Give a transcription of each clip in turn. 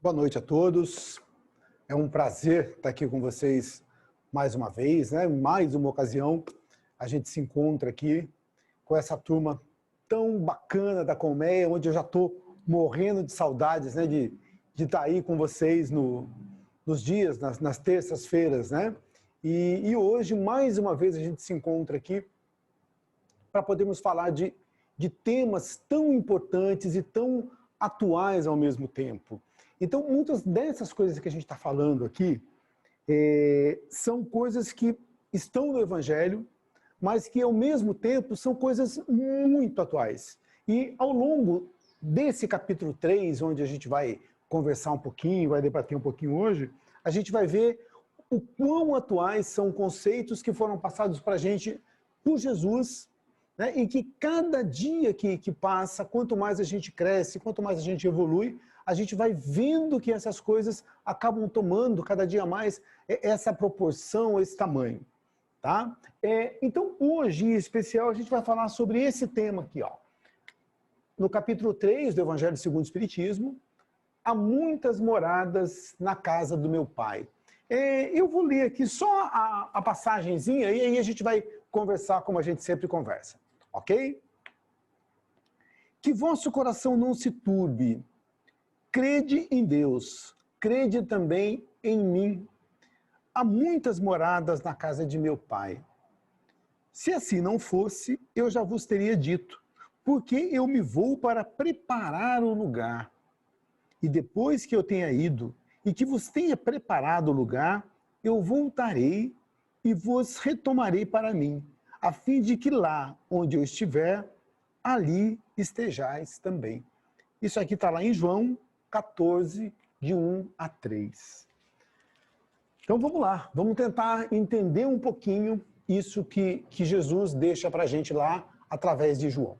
Boa noite a todos. É um prazer estar aqui com vocês mais uma vez, né? Mais uma ocasião. A gente se encontra aqui com essa turma tão bacana da Colmeia, onde eu já estou morrendo de saudades, né? De estar aí com vocês nos dias, nas terças-feiras, né? E hoje, mais uma vez, a gente se encontra aqui para podermos falar de temas tão importantes e tão atuais ao mesmo tempo. Então, muitas dessas coisas que a gente está falando aqui são coisas que estão no Evangelho, mas que, ao mesmo tempo, são coisas muito atuais. E, ao longo desse capítulo 3, onde a gente vai conversar um pouquinho, vai debater um pouquinho hoje, a gente vai ver o quão atuais são conceitos que foram passados para a gente por Jesus, né? E que cada dia que passa, quanto mais a gente cresce, quanto mais a gente evolui, a gente vai vendo que essas coisas acabam tomando cada dia mais essa proporção, esse tamanho. Tá? Então, hoje, em especial, a gente vai falar sobre esse tema aqui. Ó. No capítulo 3 do Evangelho segundo o Espiritismo, há muitas moradas na casa do meu Pai. Eu vou ler aqui só a passagenzinha e aí a gente vai conversar como a gente sempre conversa. Ok? Que vosso coração não se turbe. Crede em Deus, crede também em mim. Há muitas moradas na casa de meu Pai. Se assim não fosse, eu já vos teria dito, porque eu me vou para preparar o lugar. E depois que eu tenha ido, e que vos tenha preparado o lugar, eu voltarei e vos retomarei para mim, a fim de que lá onde eu estiver, ali estejais também. Isso aqui está lá em João 14, de 1 a 3. Então vamos lá, vamos tentar entender um pouquinho isso que Jesus deixa para a gente lá através de João.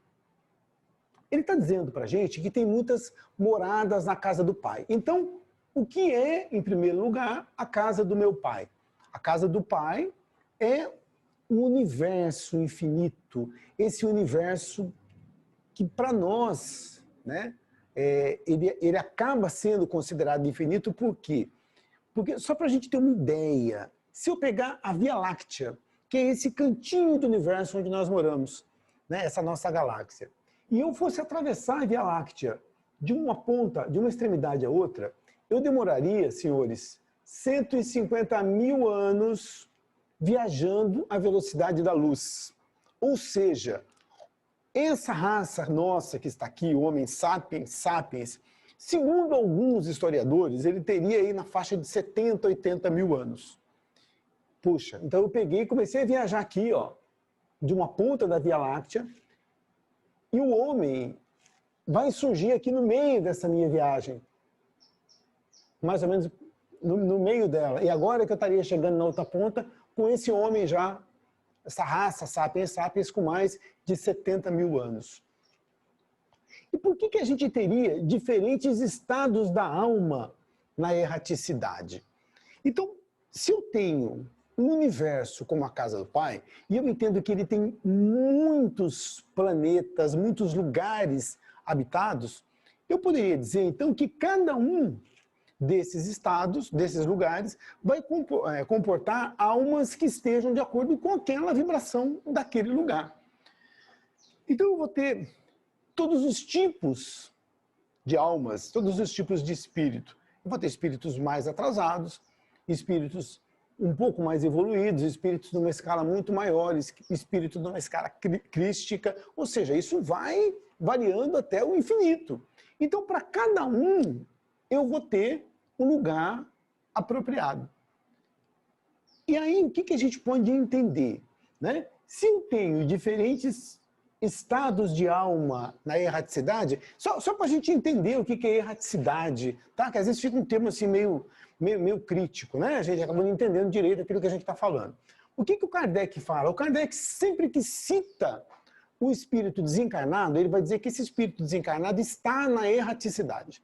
Ele está dizendo para a gente que tem muitas moradas na casa do Pai. Então, o que é, em primeiro lugar, a casa do meu Pai? A casa do Pai é um universo infinito, esse universo que para nós, né, ele acaba sendo considerado infinito. Por quê? Porque, só para a gente ter uma ideia, se eu pegar a Via Láctea, que é esse cantinho do universo onde nós moramos, né, essa nossa galáxia, e eu fosse atravessar a Via Láctea de uma ponta, de uma extremidade à outra, eu demoraria, senhores, 150 mil anos viajando à velocidade da luz. Ou seja, essa raça nossa que está aqui, o Homo sapiens, segundo alguns historiadores, ele teria aí na faixa de 70, 80 mil anos. Puxa, então eu peguei e comecei a viajar aqui, ó, de uma ponta da Via Láctea, e o homem vai surgir aqui no meio dessa minha viagem. Mais ou menos no meio dela. E agora que eu estaria chegando na outra ponta, com esse homem já, essa raça sapiens com mais de 70 mil anos. E por que a gente teria diferentes estados da alma na erraticidade? Então, se eu tenho um universo como a casa do Pai, e eu entendo que ele tem muitos planetas, muitos lugares habitados, eu poderia dizer, então, que cada um desses estados, desses lugares, vai comportar almas que estejam de acordo com aquela vibração daquele lugar. Então eu vou ter todos os tipos de almas, todos os tipos de espírito. Eu vou ter espíritos mais atrasados, espíritos um pouco mais evoluídos, espíritos numa escala muito maior, espíritos numa escala crística, ou seja, isso vai variando até o infinito. Então, para cada um, eu vou ter um lugar apropriado. E aí, o que a gente pode entender? Né? Se eu tenho diferentes estados de alma na erraticidade, só para a gente entender o que é erraticidade, tá? Que às vezes fica um termo assim meio crítico, né? A gente acaba não entendendo direito aquilo que a gente está falando. O que o Kardec fala? O Kardec, sempre que cita o espírito desencarnado, ele vai dizer que esse espírito desencarnado está na erraticidade.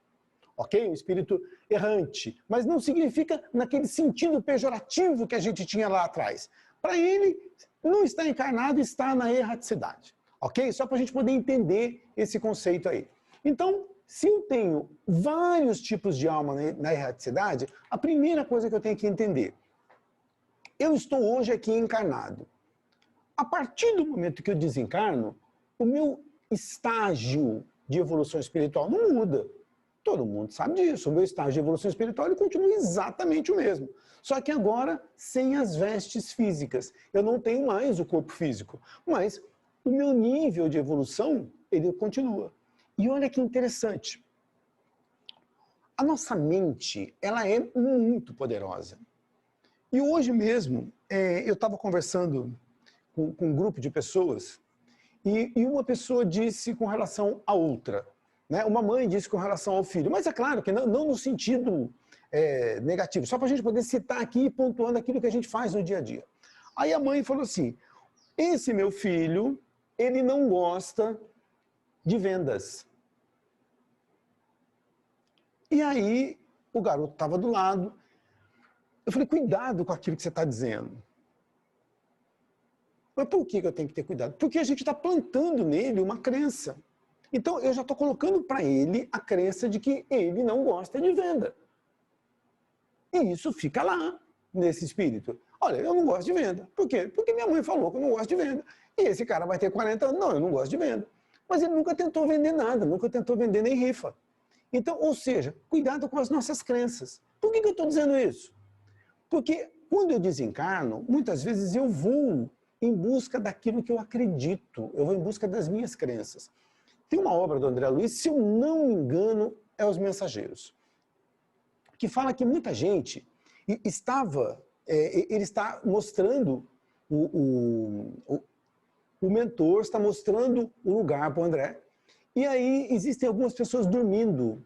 Ok? Um espírito errante. Mas não significa naquele sentido pejorativo que a gente tinha lá atrás. Para ele, não está encarnado, está na erraticidade. Ok? Só para a gente poder entender esse conceito aí. Então, se eu tenho vários tipos de alma na erraticidade, a primeira coisa que eu tenho que entender, eu estou hoje aqui encarnado. A partir do momento que eu desencarno, o meu estágio de evolução espiritual não muda. Todo mundo sabe disso. O meu estágio de evolução espiritual ele continua exatamente o mesmo. Só que agora sem as vestes físicas. Eu não tenho mais o corpo físico. Mas o meu nível de evolução, ele continua. E olha que interessante. A nossa mente, ela é muito poderosa. E hoje mesmo, eu estava conversando com um grupo de pessoas e uma pessoa disse com relação à outra. Né? Uma mãe disse com relação ao filho. Mas é claro que não no sentido negativo. Só para a gente poder citar aqui, pontuando aquilo que a gente faz no dia a dia. Aí a mãe falou assim, esse meu filho, ele não gosta de vendas. E aí, o garoto estava do lado. Eu falei, cuidado com aquilo que você está dizendo. Mas por que eu tenho que ter cuidado? Porque a gente está plantando nele uma crença. Então, eu já estou colocando para ele a crença de que ele não gosta de venda. E isso fica lá, nesse espírito. Olha, eu não gosto de venda. Por quê? Porque minha mãe falou que eu não gosto de venda. E esse cara vai ter 40 anos. Não, eu não gosto de venda. Mas ele nunca tentou vender nada, nunca tentou vender nem rifa. Então, ou seja, cuidado com as nossas crenças. Por que eu estou dizendo isso? Porque quando eu desencarno, muitas vezes eu vou em busca daquilo que eu acredito, eu vou em busca das minhas crenças. Tem uma obra do André Luiz, se eu não me engano, é Os Mensageiros, que fala que muita gente ele está mostrando, o mentor está mostrando o lugar para o André, e aí existem algumas pessoas dormindo.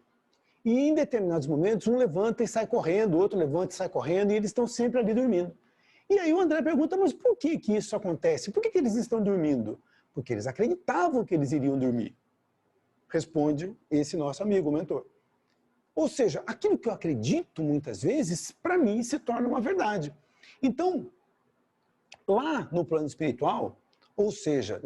E em determinados momentos, um levanta e sai correndo, o outro levanta e sai correndo, e eles estão sempre ali dormindo. E aí o André pergunta, mas por que isso acontece? Por que eles estão dormindo? Porque eles acreditavam que eles iriam dormir. Responde esse nosso amigo, o mentor. Ou seja, aquilo que eu acredito muitas vezes, para mim, se torna uma verdade. Então, lá no plano espiritual, ou seja,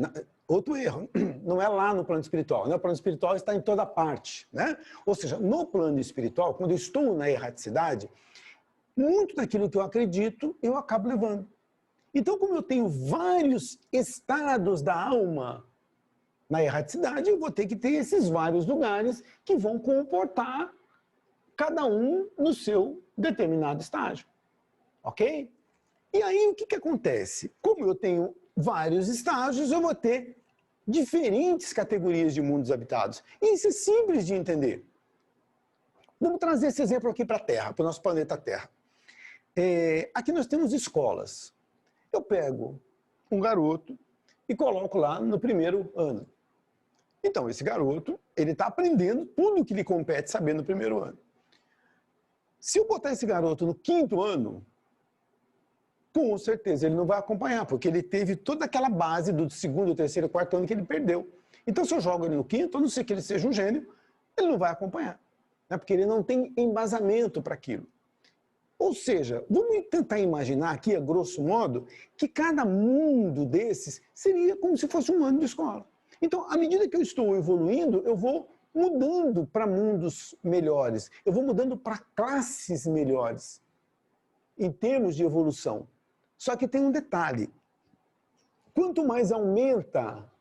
outro erro, não é lá no plano espiritual, né? O plano espiritual está em toda parte, né? Ou seja, no plano espiritual, quando eu estou na erraticidade, muito daquilo que eu acredito, eu acabo levando. Então, como eu tenho vários estados da alma na erraticidade, eu vou ter que ter esses vários lugares que vão comportar cada um no seu determinado estágio, ok? E aí, o que acontece? Como eu tenho vários estágios, eu vou ter diferentes categorias de mundos habitados. E isso é simples de entender. Vamos trazer esse exemplo aqui para a Terra, para o nosso planeta Terra. Aqui nós temos escolas. Eu pego um garoto e coloco lá no primeiro ano. Então, esse garoto, ele está aprendendo tudo o que lhe compete saber no primeiro ano. Se eu botar esse garoto no quinto ano, com certeza ele não vai acompanhar, porque ele teve toda aquela base do segundo, terceiro, quarto ano que ele perdeu. Então, se eu jogo ele no quinto, a não ser que ele seja um gênio, ele não vai acompanhar, né? Porque ele não tem embasamento para aquilo. Ou seja, vamos tentar imaginar aqui, a grosso modo, que cada mundo desses seria como se fosse um ano de escola. Então, à medida que eu estou evoluindo, eu vou mudando para mundos melhores, eu vou mudando para classes melhores, em termos de evolução. Só que tem um detalhe, quanto mais aumenta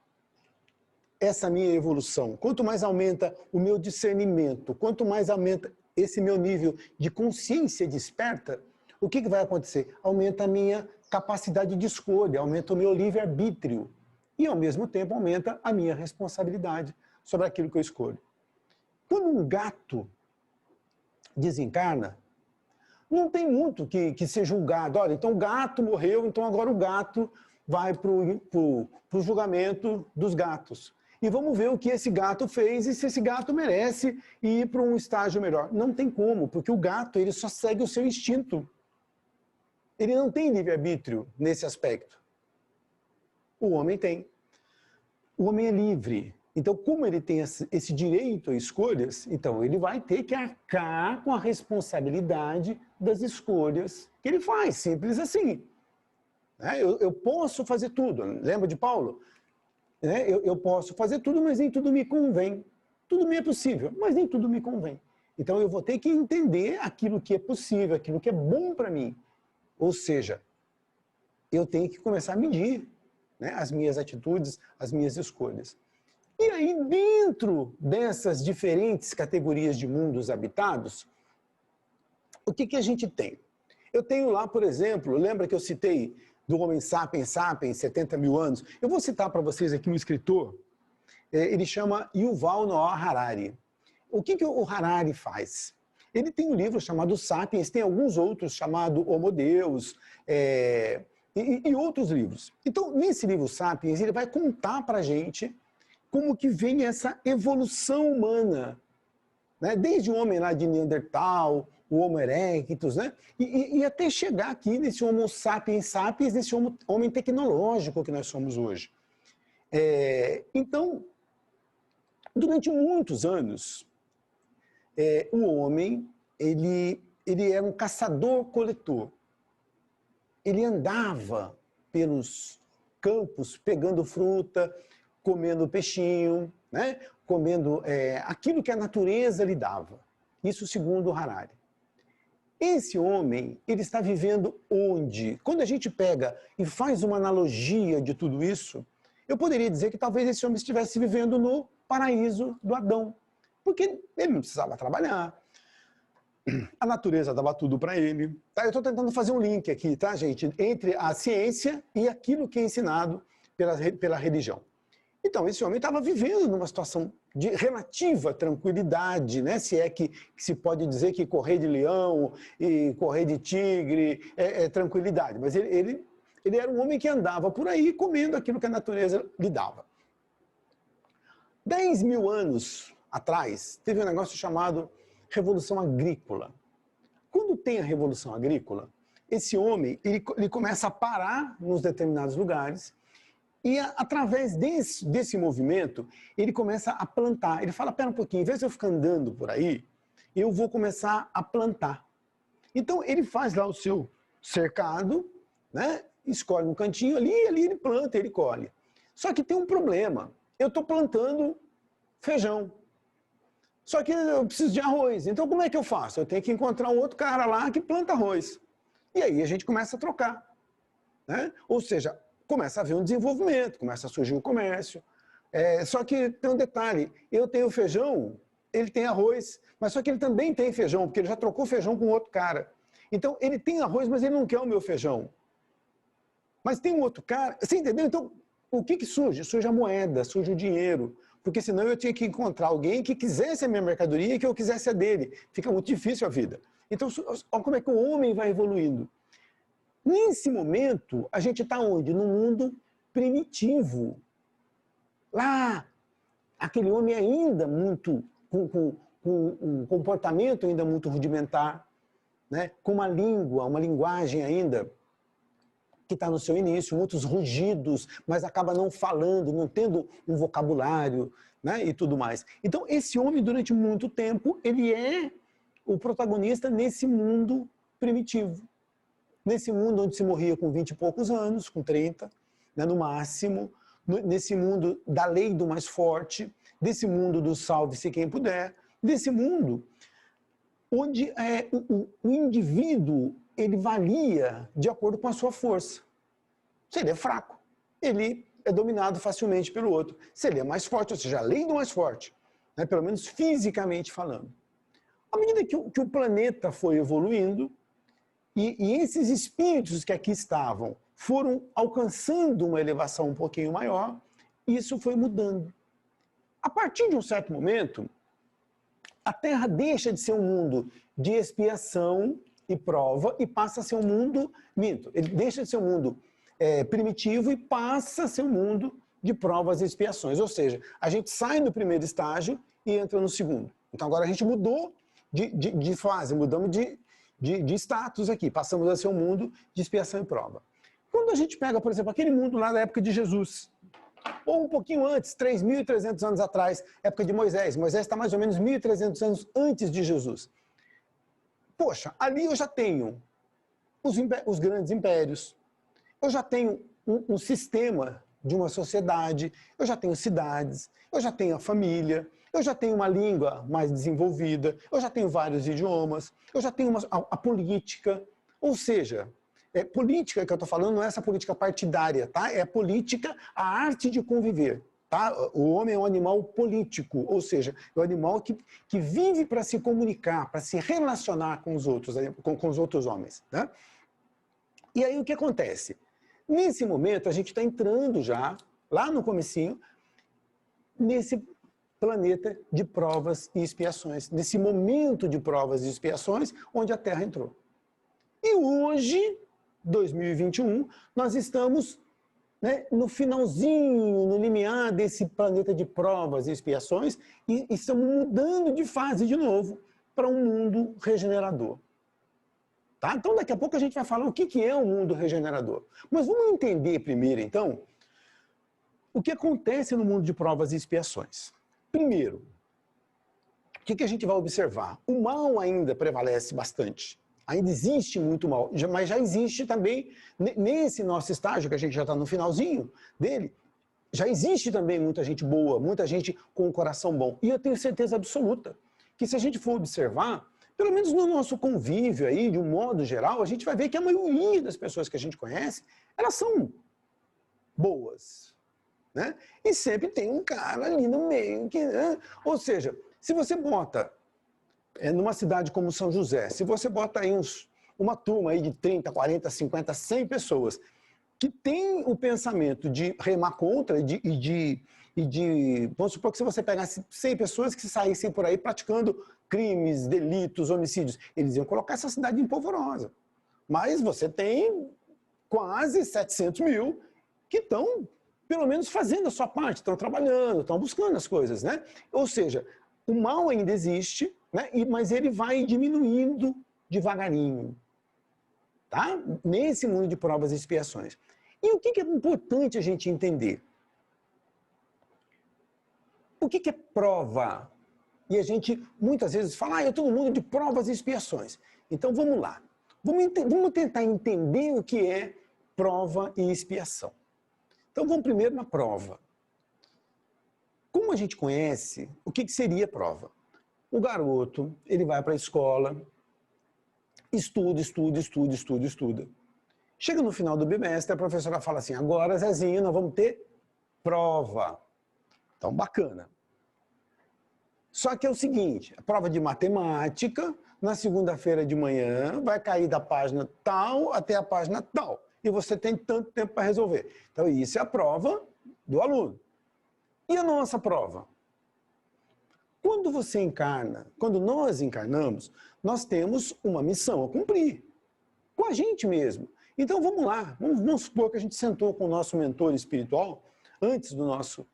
essa minha evolução, quanto mais aumenta o meu discernimento, quanto mais aumenta esse meu nível de consciência desperta, o que vai acontecer? Aumenta a minha capacidade de escolha, aumenta o meu livre-arbítrio e, ao mesmo tempo, aumenta a minha responsabilidade sobre aquilo que eu escolho. Quando um gato desencarna, não tem muito que ser julgado. Olha, então o gato morreu, então agora o gato vai para o julgamento dos gatos. E vamos ver o que esse gato fez e se esse gato merece ir para um estágio melhor. Não tem como, porque o gato ele só segue o seu instinto. Ele não tem livre-arbítrio nesse aspecto. O homem tem. O homem é livre. Então, como ele tem esse direito a escolhas, então ele vai ter que arcar com a responsabilidade das escolhas que ele faz, simples assim. Eu posso fazer tudo, lembra de Paulo? Eu posso fazer tudo, mas nem tudo me convém. Tudo me é possível, mas nem tudo me convém. Então eu vou ter que entender aquilo que é possível, aquilo que é bom para mim. Ou seja, eu tenho que começar a medir, né, as minhas atitudes, as minhas escolhas. E aí, dentro dessas diferentes categorias de mundos habitados, o que a gente tem? Eu tenho lá, por exemplo, lembra que eu citei do Homo sapiens sapiens, 70 mil anos? Eu vou citar para vocês aqui um escritor, ele chama Yuval Noah Harari. O que o Harari faz? Ele tem um livro chamado Sapiens, tem alguns outros chamado Homo Deus, e outros livros. Então, nesse livro Sapiens, ele vai contar para a gente como que vem essa evolução humana, né? Desde o homem lá de Neandertal, o Homo erectus, né? E até chegar aqui nesse Homo sapiens sapiens, nesse homem tecnológico que nós somos hoje. Então, durante muitos anos, o homem, ele era um caçador-coletor. Ele andava pelos campos, pegando fruta, comendo peixinho, né? Comendo aquilo que a natureza lhe dava. Isso segundo Harari. Esse homem, ele está vivendo onde? Quando a gente pega e faz uma analogia de tudo isso, eu poderia dizer que talvez esse homem estivesse vivendo no paraíso do Adão. Porque ele não precisava trabalhar, a natureza dava tudo para ele. Tá? Eu estou tentando fazer um link aqui, tá, gente? Entre a ciência e aquilo que é ensinado pela religião. Então, esse homem estava vivendo numa situação de relativa tranquilidade, né? Se é que se pode dizer que correr de leão e correr de tigre é tranquilidade. Mas ele era um homem que andava por aí comendo aquilo que a natureza lhe dava. 10 mil anos atrás, teve um negócio chamado Revolução Agrícola. Quando tem a Revolução Agrícola, esse homem ele começa a parar nos determinados lugares e, através desse movimento, ele começa a plantar. Ele fala, pera um pouquinho, em vez de eu ficar andando por aí, eu vou começar a plantar. Então, ele faz lá o seu cercado, né? Escolhe um cantinho ali, e ali ele planta, ele colhe. Só que tem um problema. Eu estou plantando feijão. Só que eu preciso de arroz. Então, como é que eu faço? Eu tenho que encontrar um outro cara lá que planta arroz. E aí a gente começa a trocar, né? Ou seja, começa a haver um desenvolvimento, começa a surgir o comércio. Só que tem um detalhe, eu tenho feijão, ele tem arroz, mas só que ele também tem feijão, porque ele já trocou feijão com outro cara. Então, ele tem arroz, mas ele não quer o meu feijão. Mas tem um outro cara, você entendeu? Então, o que surge? Surge a moeda, surge o dinheiro, porque senão eu tinha que encontrar alguém que quisesse a minha mercadoria e que eu quisesse a dele. Fica muito difícil a vida. Então, olha como é que o homem vai evoluindo. Nesse momento, a gente está onde? Num mundo primitivo. Lá, aquele homem ainda muito, com um comportamento ainda muito rudimentar, né? Com uma língua, uma linguagem ainda que está no seu início, muitos rugidos, mas acaba não falando, não tendo um vocabulário, né? E tudo mais. Então, esse homem, durante muito tempo, ele é o protagonista nesse mundo primitivo. Nesse mundo onde se morria com 20 e poucos anos, com 30, né, no máximo, nesse mundo da lei do mais forte, desse mundo do salve-se quem puder, desse mundo onde o indivíduo ele valia de acordo com a sua força. Se ele é fraco, ele é dominado facilmente pelo outro. Se ele é mais forte, ou seja, a lei do mais forte, né, pelo menos fisicamente falando. À medida que o planeta foi evoluindo, e esses espíritos que aqui estavam foram alcançando uma elevação um pouquinho maior, isso foi mudando. A partir de um certo momento, a Terra deixa de ser um mundo de expiação e prova e passa a ser um mundo minto. Ele deixa de ser um mundo primitivo e passa a ser um mundo de provas e expiações. Ou seja, a gente sai do primeiro estágio e entra no segundo. Então agora a gente mudou de fase, mudamos de status aqui, passamos a ser um mundo de expiação e prova. Quando a gente pega, por exemplo, aquele mundo lá da época de Jesus, ou um pouquinho antes, 3.300 anos atrás, época de Moisés. Moisés está mais ou menos 1.300 anos antes de Jesus. Poxa, ali eu já tenho os grandes impérios, eu já tenho um sistema de uma sociedade, eu já tenho cidades, eu já tenho a família, eu já tenho uma língua mais desenvolvida, eu já tenho vários idiomas, eu já tenho a política, ou seja, política que eu estou falando não é essa política partidária, tá? É a política, a arte de conviver. Tá? O homem é um animal político, ou seja, é um animal que vive para se comunicar, para se relacionar com os outros homens. Né? E aí o que acontece? Nesse momento, a gente está entrando já, lá no comecinho, nesse planeta de provas e expiações, nesse momento de provas e expiações, onde a Terra entrou. E hoje, 2021, nós estamos, né, no finalzinho, no limiar desse planeta de provas e expiações, e estamos mudando de fase de novo para um mundo regenerador. Tá? Então, daqui a pouco a gente vai falar o que é o mundo regenerador. Mas vamos entender primeiro, então, o que acontece no mundo de provas e expiações. Primeiro, o que a gente vai observar? O mal ainda prevalece bastante. Ainda existe muito mal, mas já existe também, nesse nosso estágio, que a gente já está no finalzinho dele, já existe também muita gente boa, muita gente com um coração bom. E eu tenho certeza absoluta que se a gente for observar, pelo menos no nosso convívio aí, de um modo geral, a gente vai ver que a maioria das pessoas que a gente conhece, elas são boas. Né? E sempre tem um cara ali no meio que... Né? Ou seja, se você bota... numa cidade como São José, se você bota aí uma turma aí de 30, 40, 50, 100 pessoas que tem o pensamento de remar contra vamos supor que se você pegasse 100 pessoas que saíssem por aí praticando crimes, delitos, homicídios, eles iam colocar essa cidade em polvorosa. Mas você tem quase 700 mil que estão, pelo menos, fazendo a sua parte, estão trabalhando, estão buscando as coisas, né? Ou seja, o mal ainda existe, né? Mas ele vai diminuindo devagarinho, tá? Nesse mundo de provas e expiações. E o que é importante a gente entender? O que é prova? E a gente muitas vezes fala, eu estou no mundo de provas e expiações. Então vamos lá. Vamos tentar entender o que é prova e expiação. Então vamos primeiro na prova. Como a gente conhece, o que seria prova? O garoto, ele vai para a escola, estuda. Chega no final do bimestre, a professora fala assim, agora, Zezinho, nós vamos ter prova. Então, bacana. Só que é o seguinte, a prova de matemática, na segunda-feira de manhã, vai cair da página tal até a página tal. E você tem tanto tempo para resolver. Então, isso é a prova do aluno. E a nossa prova? Quando você encarna, quando nós encarnamos, nós temos uma missão a cumprir. Com a gente mesmo. Então, vamos lá. Vamos supor que a gente sentou com o nosso mentor espiritual, antes do nosso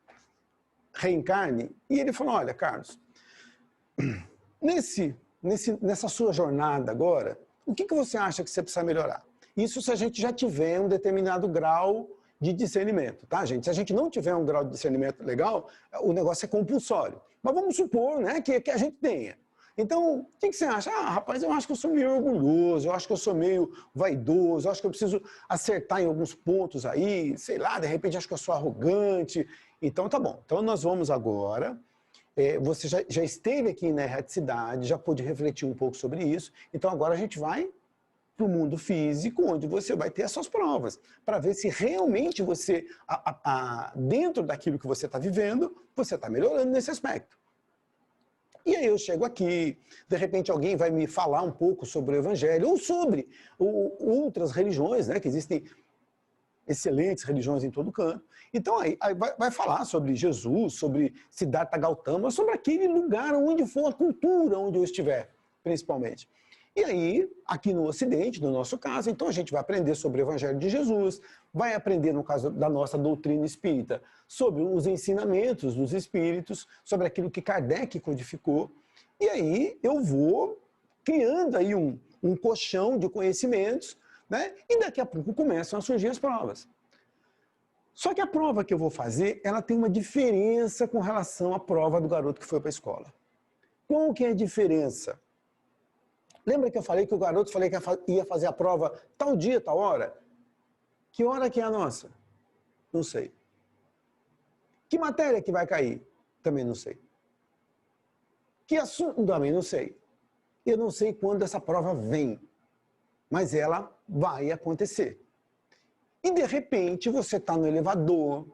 reencarne, e ele falou, olha, Carlos, nessa sua jornada agora, o que você acha que você precisa melhorar? Isso se a gente já tiver um determinado grau de discernimento, tá, gente? Se a gente não tiver um grau de discernimento legal, o negócio é compulsório. Mas vamos supor, né, que a gente tenha. Então, o que você acha? Ah, rapaz, eu acho que eu sou meio orgulhoso, eu acho que eu sou meio vaidoso, eu acho que eu preciso acertar em alguns pontos aí, sei lá, de repente acho que eu sou arrogante. Então, tá bom. Então, nós vamos agora... você já esteve aqui na erraticidade, já pôde refletir um pouco sobre isso, então agora a gente vai para o mundo físico, onde você vai ter as suas provas, para ver se realmente você, dentro daquilo que você está vivendo, você está melhorando nesse aspecto. E aí eu chego aqui, de repente alguém vai me falar um pouco sobre o Evangelho, ou sobre outras religiões, né, que existem excelentes religiões em todo canto. Então aí vai falar sobre Jesus, sobre Siddhartha Gautama, sobre aquele lugar onde for a cultura onde eu estiver, principalmente. E aí, aqui no Ocidente, no nosso caso, então a gente vai aprender sobre o Evangelho de Jesus, vai aprender, no caso da nossa doutrina espírita, sobre os ensinamentos dos espíritos, sobre aquilo que Kardec codificou. E aí eu vou criando aí um colchão de conhecimentos, né? E daqui a pouco começam a surgir as provas. Só que a prova que eu vou fazer, ela tem uma diferença com relação à prova do garoto que foi para a escola. Qual que é a diferença? Lembra que eu falei que o garoto que ia fazer a prova tal dia, tal hora? Que hora que é a nossa? Não sei. Que matéria que vai cair? Também não sei. Que assunto? Também não sei. Eu não sei quando essa prova vem, mas ela vai acontecer. E, de repente, você está no elevador,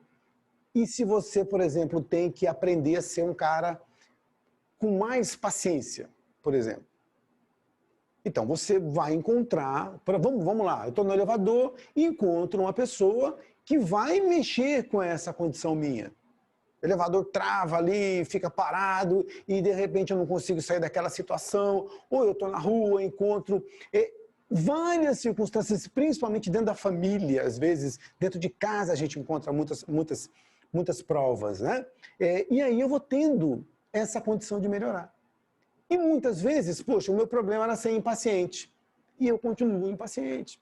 e se você, por exemplo, tem que aprender a ser um cara com mais paciência, por exemplo. Então, você vai encontrar, vamos lá, eu estou no elevador e encontro uma pessoa que vai mexer com essa condição minha. O elevador trava ali, fica parado e de repente eu não consigo sair daquela situação, ou eu estou na rua, encontro várias circunstâncias, principalmente dentro da família, às vezes, dentro de casa a gente encontra muitas provas, né? E aí eu vou tendo essa condição de melhorar. E muitas vezes, poxa, o meu problema era ser impaciente, e eu continuo impaciente.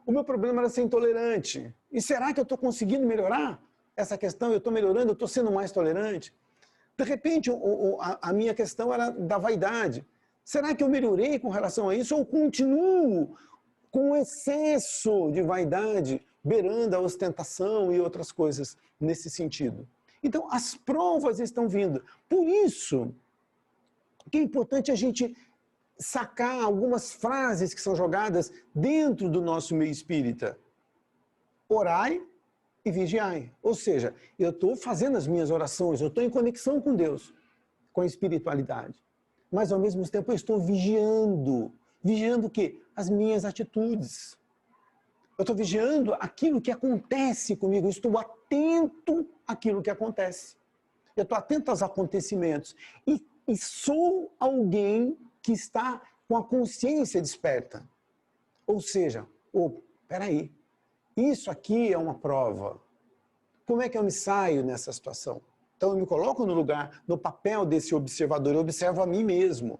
O meu problema era ser intolerante, e será que eu estou conseguindo melhorar essa questão? Eu estou melhorando, eu estou sendo mais tolerante? De repente, a minha questão era da vaidade. Será que eu melhorei com relação a isso ou continuo com um excesso de vaidade, beirando a ostentação e outras coisas nesse sentido? Então, as provas estão vindo. Por isso que é importante a gente sacar algumas frases que são jogadas dentro do nosso meio espírita. Orai e vigiai. Ou seja, eu estou fazendo as minhas orações, eu estou em conexão com Deus, com a espiritualidade. Mas, ao mesmo tempo, eu estou vigiando. Vigiando o quê? As minhas atitudes. Eu estou vigiando aquilo que acontece comigo. Eu estou atento àquilo que acontece. Eu estou atento aos acontecimentos. E sou alguém que está com a consciência desperta. Ou seja, peraí, isso aqui é uma prova. Como é que eu me saio nessa situação? Então eu me coloco no lugar, no papel desse observador, eu observo a mim mesmo.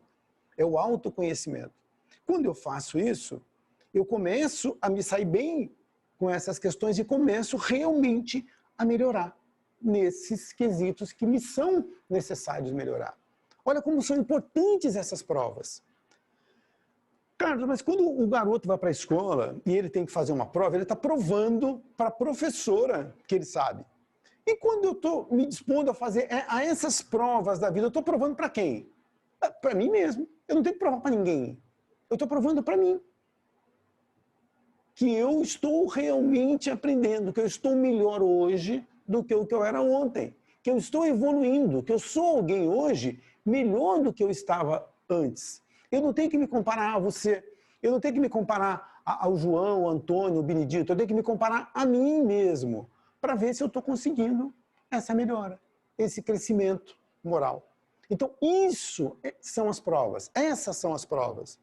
É o autoconhecimento. Quando eu faço isso, eu começo a me sair bem com essas questões e começo realmente a melhorar nesses quesitos que me são necessários melhorar. Olha como são importantes essas provas. Carlos, mas quando o garoto vai para a escola e ele tem que fazer uma prova, ele está provando para a professora que ele sabe. E quando eu estou me dispondo a fazer essas provas da vida, eu estou provando para quem? Para mim mesmo. Eu não tenho que provar para ninguém. Eu estou provando para mim. Que eu estou realmente aprendendo, que eu estou melhor hoje do que o que eu era ontem. Que eu estou evoluindo, que eu sou alguém hoje melhor do que eu estava antes. Eu não tenho que me comparar a você. Eu não tenho que me comparar ao João, ao Antônio, ao Benedito. Eu tenho que me comparar a mim mesmo, para ver se eu estou conseguindo essa melhora, esse crescimento moral. Então, isso são as provas, essas são as provas.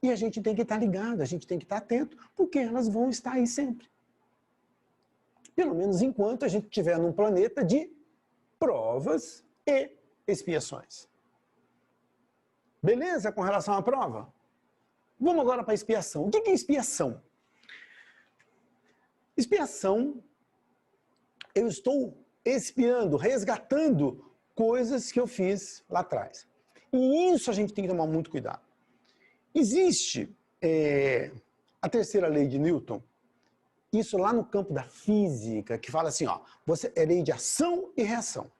E a gente tem que estar ligado, a gente tem que estar atento, porque elas vão estar aí sempre. Pelo menos enquanto a gente estiver num planeta de provas e expiações. Beleza com relação à prova? Vamos agora para a expiação. O que é expiação? Expiação, eu estou expiando, resgatando coisas que eu fiz lá atrás. E isso a gente tem que tomar muito cuidado. Existe a terceira lei de Newton, isso lá no campo da física, que fala assim, ó, é lei de ação e reação.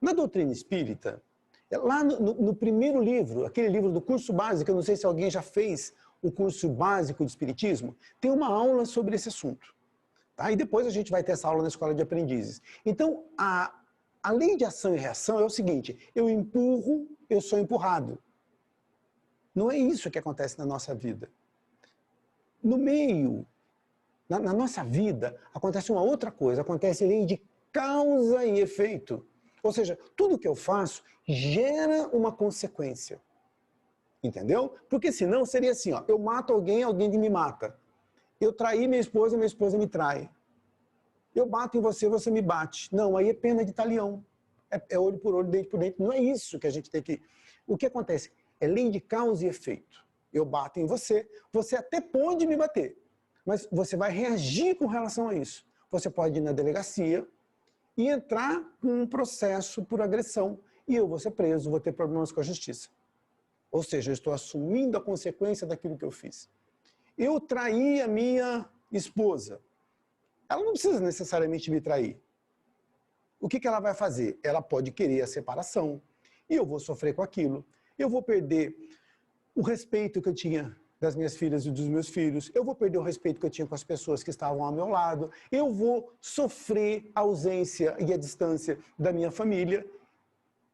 Na doutrina espírita, lá no primeiro livro, aquele livro do curso básico, eu não sei se alguém já fez o curso básico de espiritismo, tem uma aula sobre esse assunto. Tá? E depois a gente vai ter essa aula na escola de aprendizes. Então, a lei de ação e reação é o seguinte, eu empurro, eu sou empurrado. Não é isso que acontece na nossa vida. No meio, na nossa vida, acontece uma outra coisa, acontece a lei de causa e efeito. Ou seja, tudo que eu faço gera uma consequência. Entendeu? Porque senão seria assim, ó, eu mato alguém, alguém me mata. Eu traí minha esposa me trai. Eu bato em você, você me bate. Não, aí é pena de talião. É olho por olho, dente por dente. Não é isso que a gente tem que... O que acontece? É lei de causa e efeito. Eu bato em você, você até pode me bater, mas você vai reagir com relação a isso. Você pode ir na delegacia e entrar com um processo por agressão e eu vou ser preso, vou ter problemas com a justiça. Ou seja, eu estou assumindo a consequência daquilo que eu fiz. Eu traí a minha esposa. Ela não precisa necessariamente me trair. O que ela vai fazer? Ela pode querer a separação. e eu vou sofrer com aquilo. Eu vou perder o respeito que eu tinha das minhas filhas e dos meus filhos, eu vou perder o respeito que eu tinha com as pessoas que estavam ao meu lado, eu vou sofrer a ausência e a distância da minha família.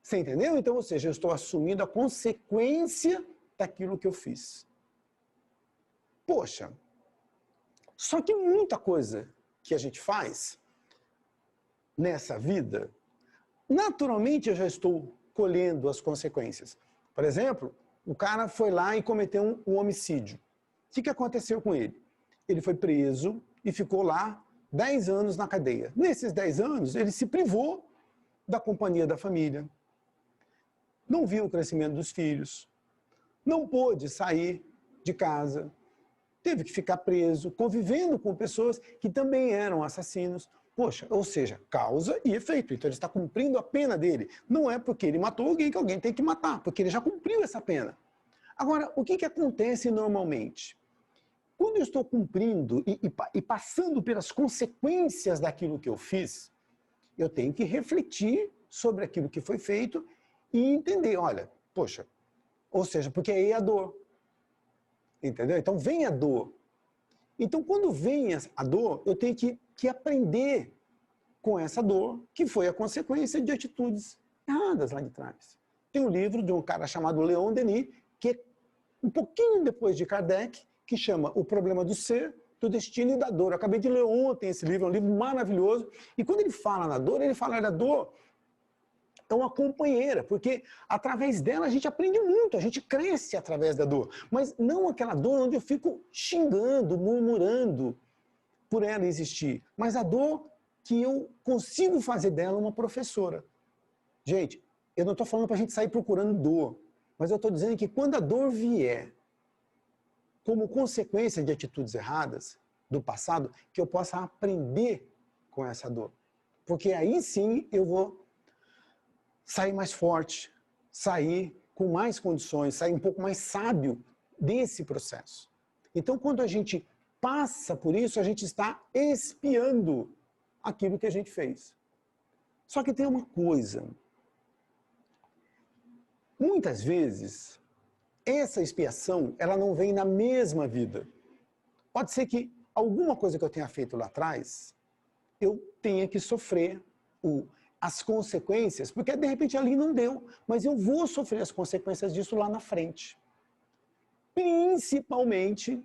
Você entendeu? Então, ou seja, eu estou assumindo a consequência daquilo que eu fiz. Poxa, só que muita coisa que a gente faz nessa vida, naturalmente eu já estou colhendo as consequências. Por exemplo, o cara foi lá e cometeu um homicídio. O que aconteceu com ele? Ele foi preso e ficou lá 10 anos na cadeia. Nesses 10 anos, ele se privou da companhia da família, não viu o crescimento dos filhos, não pôde sair de casa, teve que ficar preso, convivendo com pessoas que também eram assassinos. Poxa, ou seja, causa e efeito. Então ele está cumprindo a pena dele. Não é porque ele matou alguém que alguém tem que matar, porque ele já cumpriu essa pena. Agora, o que acontece normalmente? Quando eu estou cumprindo e passando pelas consequências daquilo que eu fiz, eu tenho que refletir sobre aquilo que foi feito e entender, olha, poxa, ou seja, porque aí é a dor. Entendeu? Então vem a dor. Então quando vem a dor, eu tenho que aprender com essa dor, que foi a consequência de atitudes erradas lá de trás. Tem um livro de um cara chamado Leon Denis, que é um pouquinho depois de Kardec, que chama O Problema do Ser, do Destino e da Dor. Eu acabei de ler ontem esse livro, é um livro maravilhoso, e quando ele fala na dor, ele fala da dor é uma companheira, porque através dela a gente aprende muito, a gente cresce através da dor, mas não aquela dor onde eu fico xingando, murmurando por ela existir, mas a dor que eu consigo fazer dela uma professora. Gente, eu não estou falando para a gente sair procurando dor, mas eu estou dizendo que quando a dor vier como consequência de atitudes erradas do passado, que eu possa aprender com essa dor, porque aí sim eu vou sair mais forte, sair com mais condições, sair um pouco mais sábio desse processo. Então, quando a gente passa por isso, a gente está expiando aquilo que a gente fez. Só que tem uma coisa. Muitas vezes, essa expiação, ela não vem na mesma vida. Pode ser que alguma coisa que eu tenha feito lá atrás, eu tenha que sofrer as consequências, porque de repente ali não deu, mas eu vou sofrer as consequências disso lá na frente. Principalmente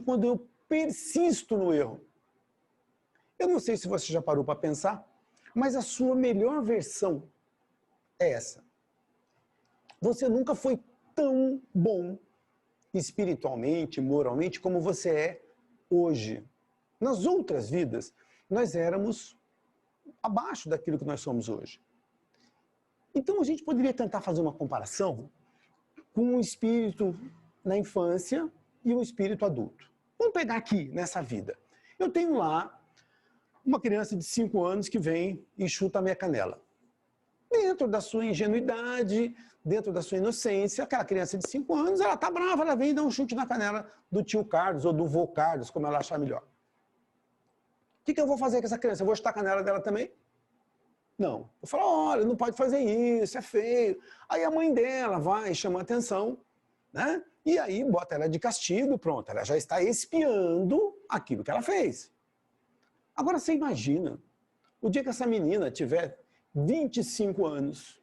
quando eu persisto no erro. Eu não sei se você já parou para pensar, mas a sua melhor versão é essa. Você nunca foi tão bom espiritualmente, moralmente, como você é hoje. Nas outras vidas, nós éramos abaixo daquilo que nós somos hoje. Então a gente poderia tentar fazer uma comparação com um espírito na infância e um espírito adulto. Vamos pegar aqui, nessa vida. Eu tenho lá uma criança de 5 anos que vem e chuta a minha canela. Dentro da sua ingenuidade, dentro da sua inocência, aquela criança de 5 anos, ela tá brava, ela vem e dá um chute na canela do tio Carlos ou do vô Carlos, como ela achar melhor. O que eu vou fazer com essa criança? Eu vou chutar a canela dela também? Não. Eu falo, olha, não pode fazer isso, é feio. Aí a mãe dela vai chamar atenção, né? E aí bota ela de castigo, pronto, ela já está expiando aquilo que ela fez. Agora você imagina, o dia que essa menina tiver 25 anos,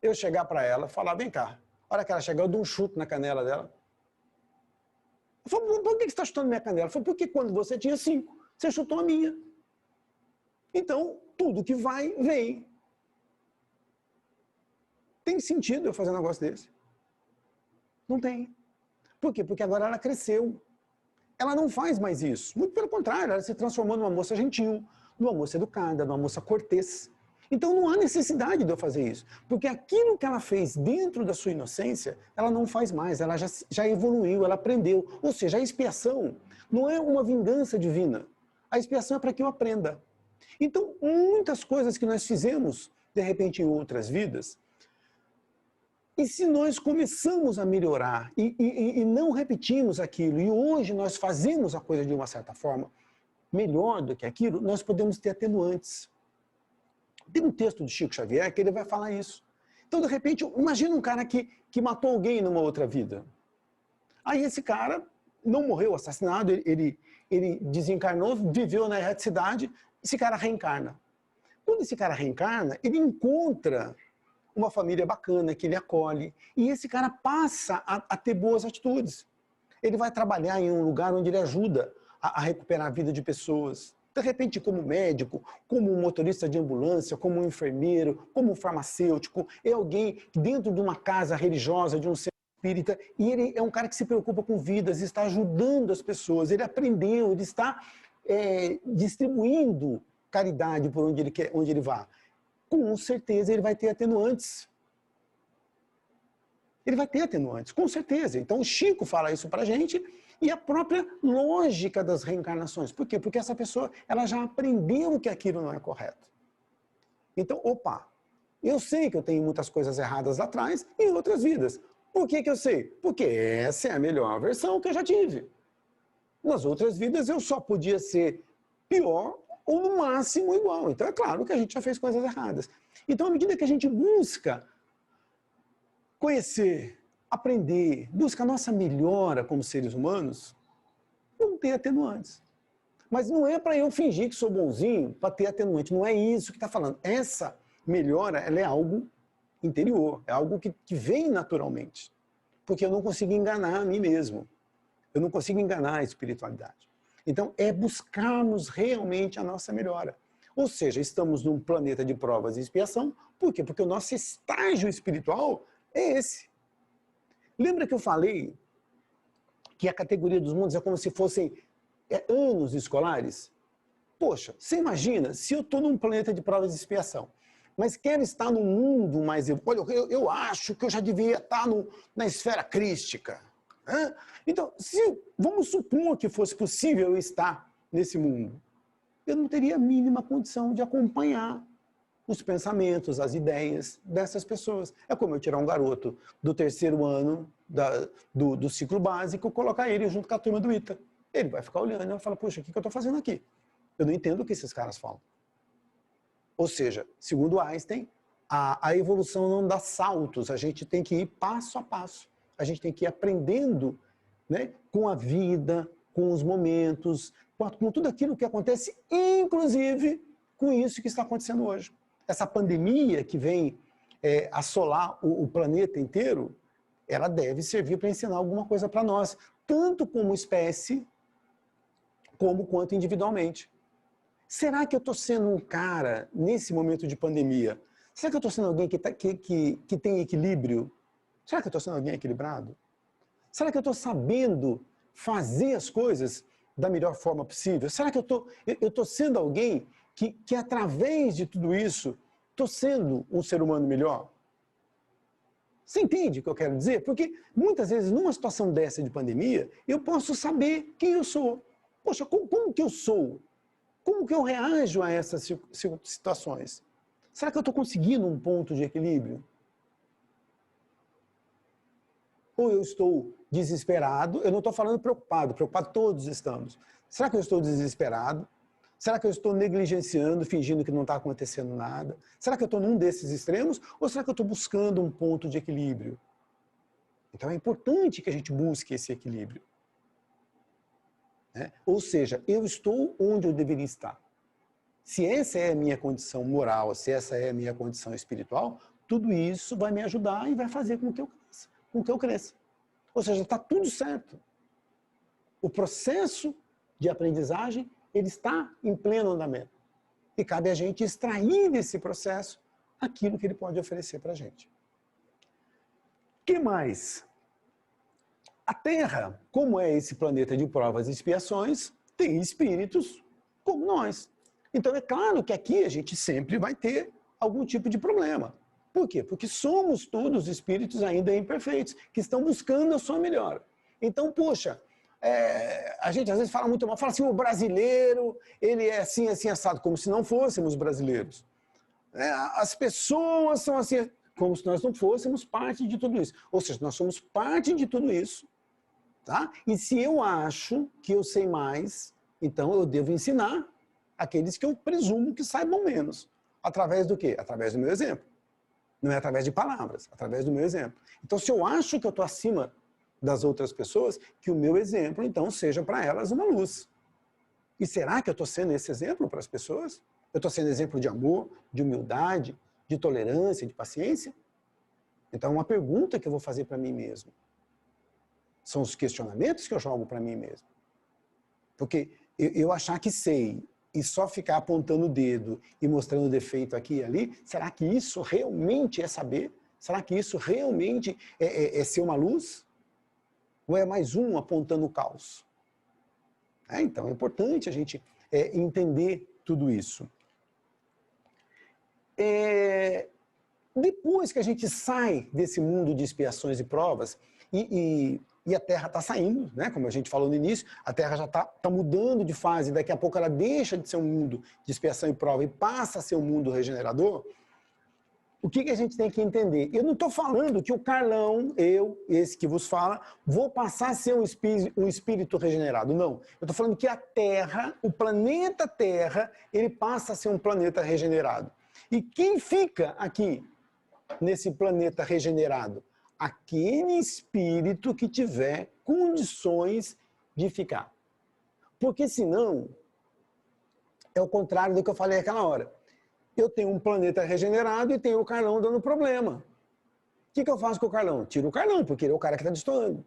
eu chegar para ela e falar, vem cá, a hora que ela chegar, eu dou um chute na canela dela. Eu falo, por que você está chutando minha canela? Eu falo, porque quando você tinha 5, você chutou a minha. Então, tudo que vai, vem. Tem sentido eu fazer um negócio desse? Não tem. Por quê? Porque agora ela cresceu. Ela não faz mais isso. Muito pelo contrário, ela se transformou numa moça gentil, numa moça educada, numa moça cortês. Então não há necessidade de eu fazer isso. Porque aquilo que ela fez dentro da sua inocência, ela não faz mais. Ela já evoluiu, ela aprendeu. Ou seja, a expiação não é uma vingança divina. A expiação é para que eu aprenda. Então, muitas coisas que nós fizemos, de repente, em outras vidas, e se nós começamos a melhorar e não repetimos aquilo, e hoje nós fazemos a coisa de uma certa forma melhor do que aquilo, nós podemos ter atenuantes. Tem um texto de Chico Xavier que ele vai falar isso. Então, de repente, imagina um cara que matou alguém numa outra vida. Aí esse cara não morreu assassinado, ele desencarnou, viveu na erraticidade, esse cara reencarna. Quando esse cara reencarna, ele encontra uma família bacana que ele acolhe, e esse cara passa a ter boas atitudes. Ele vai trabalhar em um lugar onde ele ajuda a recuperar a vida de pessoas. De repente, como médico, como um motorista de ambulância, como um enfermeiro, como um farmacêutico, é alguém dentro de uma casa religiosa, de um centro espírita, e ele é um cara que se preocupa com vidas, está ajudando as pessoas, ele aprendeu, ele está distribuindo caridade por onde ele vá. Com certeza ele vai ter atenuantes. Ele vai ter atenuantes, com certeza. Então o Chico fala isso pra gente, e a própria lógica das reencarnações. Por quê? Porque essa pessoa ela já aprendeu que aquilo não é correto. Então, opa, eu sei que eu tenho muitas coisas erradas lá atrás em outras vidas. Por que eu sei? Porque essa é a melhor versão que eu já tive. Nas outras vidas eu só podia ser pior ou no máximo igual. Então é claro que a gente já fez coisas erradas. Então, à medida que a gente busca conhecer, aprender, busca a nossa melhora como seres humanos, vão ter atenuantes. Mas não é para eu fingir que sou bonzinho para ter atenuante. Não é isso que está falando. Essa melhora, ela é algo interior, é algo que vem naturalmente. Porque eu não consigo enganar a mim mesmo. Eu não consigo enganar a espiritualidade. Então, é buscarmos realmente a nossa melhora. Ou seja, estamos num planeta de provas e expiação. Por quê? Porque o nosso estágio espiritual é esse. Lembra que eu falei que a categoria dos mundos é como se fossem anos escolares? Poxa, você imagina se eu estou num planeta de provas e expiação, mas quero estar num mundo mais... Olha, eu acho que eu já devia estar na esfera crística. Né? Então, vamos supor que fosse possível eu estar nesse mundo, eu não teria a mínima condição de acompanhar os pensamentos, as ideias dessas pessoas. É como eu tirar um garoto do terceiro ano do ciclo básico e colocar ele junto com a turma do ITA. Ele vai ficar olhando e vai falar, poxa, o que eu estou fazendo aqui? Eu não entendo o que esses caras falam. Ou seja, segundo Einstein, a evolução não dá saltos, a gente tem que ir passo a passo. A gente tem que ir aprendendo, né, com a vida, com os momentos, com tudo aquilo que acontece, inclusive com isso que está acontecendo hoje. Essa pandemia que vem assolar o planeta inteiro, ela deve servir para ensinar alguma coisa para nós, tanto como espécie, como quanto individualmente. Será que eu estou sendo um cara, nesse momento de pandemia, será que eu estou sendo alguém que tem equilíbrio? Será que eu estou sendo alguém equilibrado? Será que eu estou sabendo fazer as coisas da melhor forma possível? Será que eu estou sendo alguém que através de tudo isso, estou sendo um ser humano melhor? Você entende o que eu quero dizer? Porque muitas vezes, numa situação dessa de pandemia, eu posso saber quem eu sou. Poxa, como que eu sou? Como que eu reajo a essas situações? Será que eu estou conseguindo um ponto de equilíbrio? Ou eu estou desesperado? Eu não estou falando preocupado todos estamos. Será que eu estou desesperado? Será que eu estou negligenciando, fingindo que não está acontecendo nada? Será que eu estou num desses extremos? Ou será que eu estou buscando um ponto de equilíbrio? Então é importante que a gente busque esse equilíbrio. Né? Ou seja, eu estou onde eu deveria estar. Se essa é a minha condição moral, se essa é a minha condição espiritual, tudo isso vai me ajudar e vai fazer com que eu cresça. Ou seja, está tudo certo. O processo de aprendizagem, ele está em pleno andamento. E cabe a gente extrair desse processo aquilo que ele pode oferecer para a gente. O que mais? A Terra, como é esse planeta de provas e expiações, tem espíritos como nós. Então é claro que aqui a gente sempre vai ter algum tipo de problema. Por quê? Porque somos todos espíritos ainda imperfeitos, que estão buscando a sua melhora. Então, poxa, a gente às vezes fala muito mal, fala assim, o brasileiro, ele é assim, assim, assado, como se não fôssemos brasileiros. As pessoas são assim, como se nós não fôssemos parte de tudo isso. Ou seja, nós somos parte de tudo isso, tá? E se eu acho que eu sei mais, então eu devo ensinar aqueles que eu presumo que saibam menos. Através do quê? Através do meu exemplo. Não é através de palavras, é através do meu exemplo. Então, se eu acho que eu estou acima das outras pessoas, que o meu exemplo, então, seja para elas uma luz. E será que eu estou sendo esse exemplo para as pessoas? Eu estou sendo exemplo de amor, de humildade, de tolerância, de paciência? Então, é uma pergunta que eu vou fazer para mim mesmo. São os questionamentos que eu jogo para mim mesmo. Porque eu achar que sei e só ficar apontando o dedo e mostrando defeito aqui e ali, será que isso realmente é saber? Será que isso realmente é ser uma luz? Ou é mais um apontando o caos? Então é importante a gente entender tudo isso. Depois que a gente sai desse mundo de expiações e provas, e a Terra está saindo, né? Como a gente falou no início, a Terra já está mudando de fase, daqui a pouco ela deixa de ser um mundo de expiação e prova e passa a ser um mundo regenerador. O que a gente tem que entender? Eu não estou falando que o Carlão, esse que vos fala, vou passar a ser um espírito regenerado. Não. Eu estou falando que a Terra, o planeta Terra, ele passa a ser um planeta regenerado. E quem fica aqui nesse planeta regenerado? Aquele espírito que tiver condições de ficar. Porque senão, é o contrário do que eu falei naquela hora. Eu tenho um planeta regenerado e tenho o Carlão dando problema. O que eu faço com o Carlão? Tiro o Carlão, porque ele é o cara que está destoando.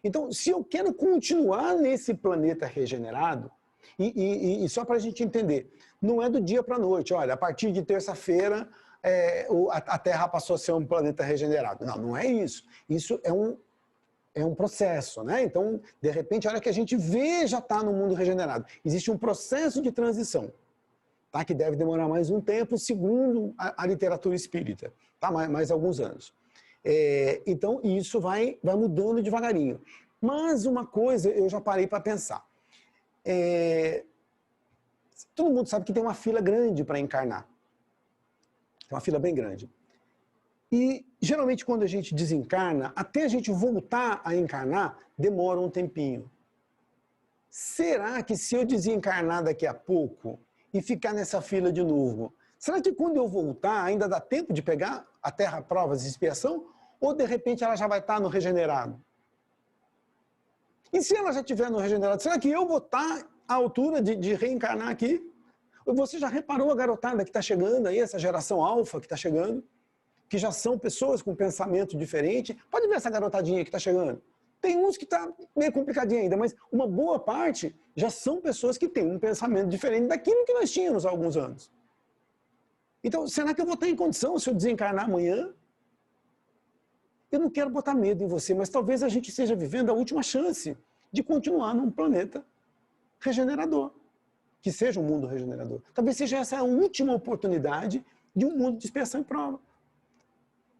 Então, se eu quero continuar nesse planeta regenerado, e só para a gente entender, não é do dia para a noite, olha, a partir de terça-feira a Terra passou a ser um planeta regenerado. Não, não é isso. Isso é um processo, né? Então, de repente, a hora que a gente vê, já está no mundo regenerado. Existe um processo de transição. Tá, que deve demorar mais um tempo, segundo a literatura espírita, tá? Mais alguns anos. Então, isso vai mudando devagarinho. Mas uma coisa eu já parei para pensar. Todo mundo sabe que tem uma fila grande para encarnar. Tem uma fila bem grande. E, geralmente, quando a gente desencarna, até a gente voltar a encarnar, demora um tempinho. Será que se eu desencarnar daqui a pouco e ficar nessa fila de novo, será que quando eu voltar ainda dá tempo de pegar a Terra provas de expiação? Ou de repente ela já vai estar no regenerado? E se ela já estiver no regenerado, será que eu vou estar à altura de reencarnar aqui? Você já reparou a garotada que está chegando aí, essa geração alfa que está chegando? Que já são pessoas com pensamento diferente? Pode ver essa garotadinha que está chegando. Tem uns que está meio complicadinho ainda, mas uma boa parte já são pessoas que têm um pensamento diferente daquilo que nós tínhamos há alguns anos. Então, será que eu vou estar em condição, se eu desencarnar amanhã? Eu não quero botar medo em você, mas talvez a gente esteja vivendo a última chance de continuar num planeta regenerador, que seja um mundo regenerador. Talvez seja essa a última oportunidade de um mundo de expiação e prova.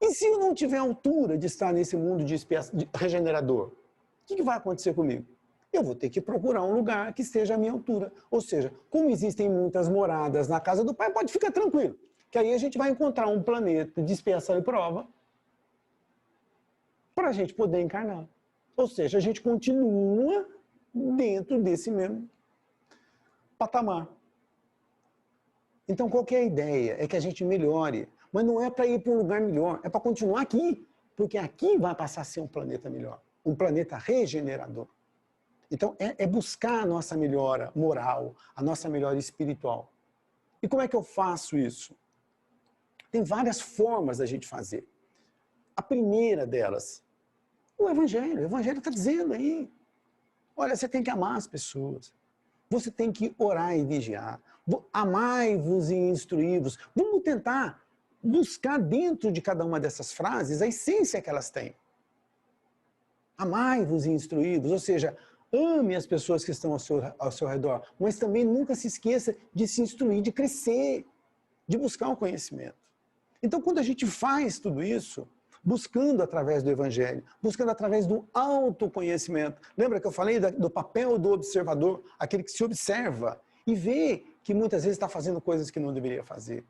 E se eu não tiver altura de estar nesse mundo de regenerador, o que vai acontecer comigo? Eu vou ter que procurar um lugar que esteja à minha altura. Ou seja, como existem muitas moradas na casa do Pai, pode ficar tranquilo, que aí a gente vai encontrar um planeta de expiação e prova para a gente poder encarnar. Ou seja, a gente continua dentro desse mesmo patamar. Então, qual que é a ideia? É que a gente melhore. Mas não é para ir para um lugar melhor, é para continuar aqui. Porque aqui vai passar a ser um planeta melhor, um planeta regenerador. Então, é buscar a nossa melhora moral, a nossa melhora espiritual. E como é que eu faço isso? Tem várias formas da gente fazer. A primeira delas, o Evangelho. O Evangelho está dizendo aí, olha, você tem que amar as pessoas. Você tem que orar e vigiar. Amai-vos e instruí-vos. Vamos tentar buscar dentro de cada uma dessas frases a essência que elas têm. Amai-vos e instruí-vos, ou seja, ame as pessoas que estão ao seu redor, mas também nunca se esqueça de se instruir, de crescer, de buscar o conhecimento. Então, quando a gente faz tudo isso, buscando através do Evangelho, buscando através do autoconhecimento. Lembra que eu falei do papel do observador, aquele que se observa e vê que muitas vezes está fazendo coisas que não deveria fazer.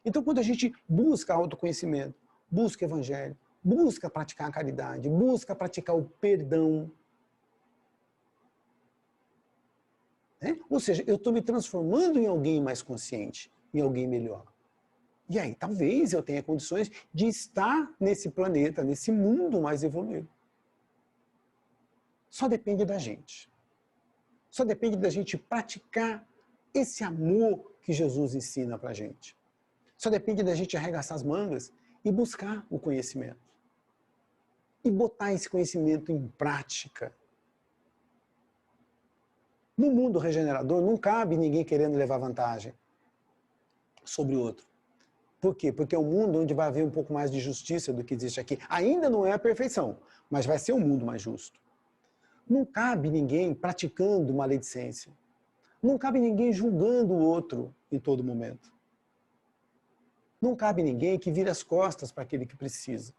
Então, quando a gente busca autoconhecimento, busca o Evangelho, busca praticar a caridade, busca praticar o perdão, né? Ou seja, eu estou me transformando em alguém mais consciente, em alguém melhor. E aí, talvez eu tenha condições de estar nesse planeta, nesse mundo mais evoluído. Só depende da gente. Só depende da gente praticar esse amor que Jesus ensina pra gente. Só depende da gente arregaçar as mangas e buscar o conhecimento. E botar esse conhecimento em prática. No mundo regenerador, não cabe ninguém querendo levar vantagem sobre o outro. Por quê? Porque é um mundo onde vai haver um pouco mais de justiça do que existe aqui. Ainda não é a perfeição, mas vai ser um mundo mais justo. Não cabe ninguém praticando maledicência. Não cabe ninguém julgando o outro em todo momento. Não cabe ninguém que vire as costas para aquele que precisa.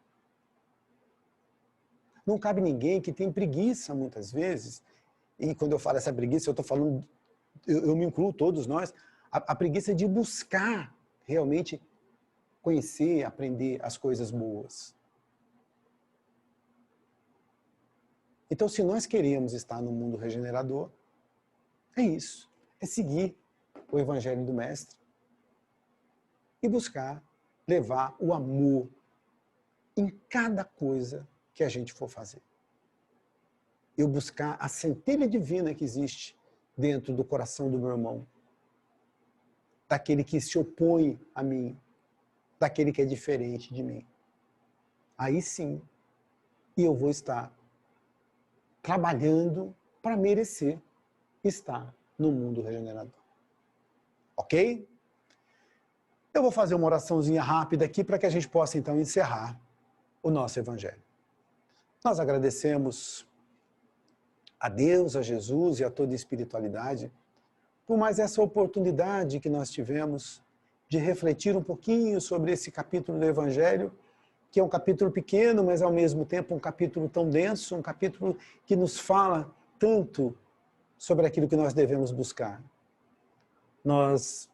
Não cabe ninguém que tem preguiça, muitas vezes, e quando eu falo essa preguiça, eu estou falando, eu me incluo todos nós, a preguiça de buscar realmente conhecer, aprender as coisas boas. Então, se nós queremos estar no mundo regenerador, é isso, é seguir o Evangelho do Mestre e buscar levar o amor em cada coisa que a gente for fazer. Eu buscar a centelha divina que existe dentro do coração do meu irmão, daquele que se opõe a mim, daquele que é diferente de mim. Aí sim, eu vou estar trabalhando para merecer estar no mundo regenerador. Ok? Eu vou fazer uma oraçãozinha rápida aqui para que a gente possa então encerrar o nosso Evangelho. Nós agradecemos a Deus, a Jesus e a toda a espiritualidade por mais essa oportunidade que nós tivemos de refletir um pouquinho sobre esse capítulo do Evangelho, que é um capítulo pequeno, mas ao mesmo tempo um capítulo tão denso, um capítulo que nos fala tanto sobre aquilo que nós devemos buscar. Nós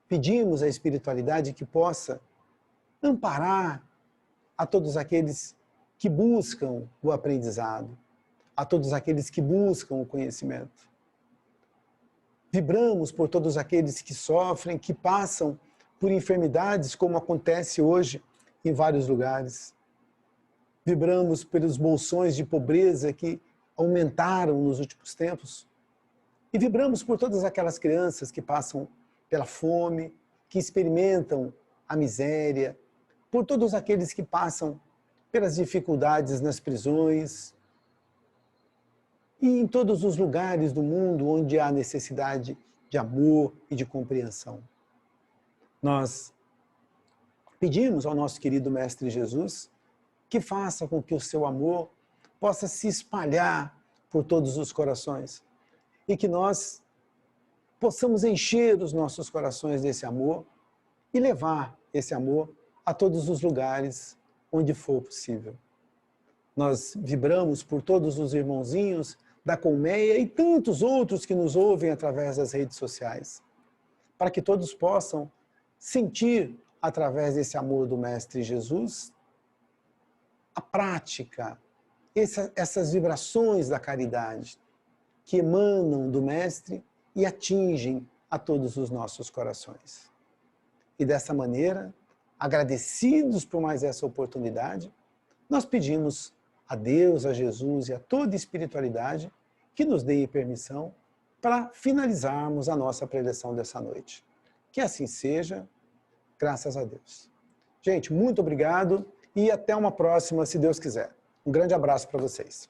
pedimos à espiritualidade que possa amparar a todos aqueles que buscam o aprendizado, a todos aqueles que buscam o conhecimento. Vibramos por todos aqueles que sofrem, que passam por enfermidades, como acontece hoje em vários lugares. Vibramos pelos bolsões de pobreza que aumentaram nos últimos tempos. E vibramos por todas aquelas crianças que passam pela fome, que experimentam a miséria, por todos aqueles que passam pelas dificuldades nas prisões e em todos os lugares do mundo onde há necessidade de amor e de compreensão. Nós pedimos ao nosso querido Mestre Jesus que faça com que o seu amor possa se espalhar por todos os corações e que nós possamos encher os nossos corações desse amor e levar esse amor a todos os lugares onde for possível. Nós vibramos por todos os irmãozinhos da Colmeia e tantos outros que nos ouvem através das redes sociais, para que todos possam sentir, através desse amor do Mestre Jesus, a prática, essas vibrações da caridade que emanam do Mestre e atingem a todos os nossos corações. E dessa maneira, agradecidos por mais essa oportunidade, nós pedimos a Deus, a Jesus e a toda a espiritualidade que nos dê permissão para finalizarmos a nossa preleção dessa noite. Que assim seja, graças a Deus. Gente, muito obrigado e até uma próxima, se Deus quiser. Um grande abraço para vocês.